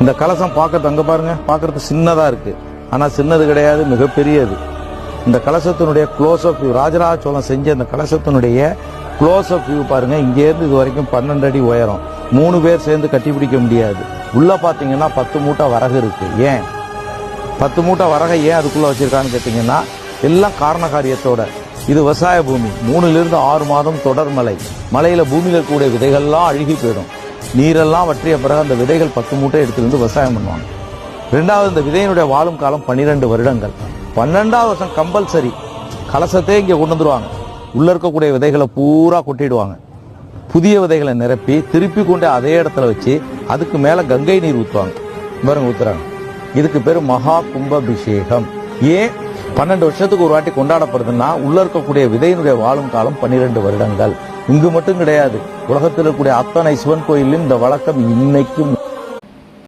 இந்த கலசம் பார்க்கறது அங்க பாருங்க, பார்க்கறது சின்னதா இருக்கு. ஆனா சின்னது கிடையாது, மிகப்பெரியது. இந்த கலசத்தினுடைய close up view, Rajaraja Cholan செஞ்ச இந்த கலசத்தினுடைய க்ளோஸ் அப் வியூ பாருங்க. இங்க இருந்து இது வரைக்கும் 12 அடி உயரம். 3 பேர் சேர்ந்து கட்டிப்பிடிக்க முடியாது. உள்ள பாத்தீங்கன்னா 10 மூட்டை வரகு இருக்கு. ஏன் 10 மூட்டை வரகை ஏன் அதுக்குள்ள வச்சிருக்கான்னு கேட்டீங்கன்னா, எல்லாம் காரண காரியத்தோட. இது விவசாய பூமி. 3லிருந்து 6 மாதம் தொடர் மழை. மழையில பூமியில இருக்கக்கூடிய விதைகள்லாம் அழுகி போயிடும். நீரெல்லாம் வற்றிய பிறகு அந்த விதைகள் 10 மூட்டை எடுத்துட்டு வந்து விவசாயம் பண்ணுவாங்க. 2வது, இந்த விதையினுடைய வாழும் காலம் 12 வருடங்கள். 12வது வருஷம் கம்பல்சரி கலசத்தை இங்க கொண்டு வந்துருவாங்க. உள்ள இருக்கக்கூடிய விதைகளை பூரா கொட்டிடுவாங்க. புதிய விதைகளை நிரப்பி திருப்பி கொண்டு அதே இடத்துல வச்சு அதுக்கு மேல கங்கை நீர் ஊற்றுவாங்க. பாருங்க, ஊத்துறாங்க. இதுக்கு பேரு மகா கும்பாபிஷேகம். ஏன் 12 வருஷத்துக்கு ஒரு வாட்டி கொண்டாடப்படுதுன்னா, உள்ள இருக்கக்கூடிய விதையினுடைய வாழும் காலம் 12 வருடங்கள். இங்கு மட்டும் கிடையாது, உலகத்தில் இருக்கக்கூடிய அத்தனை சிவன் கோயிலும் இந்த வழக்கம் இன்னைக்கும்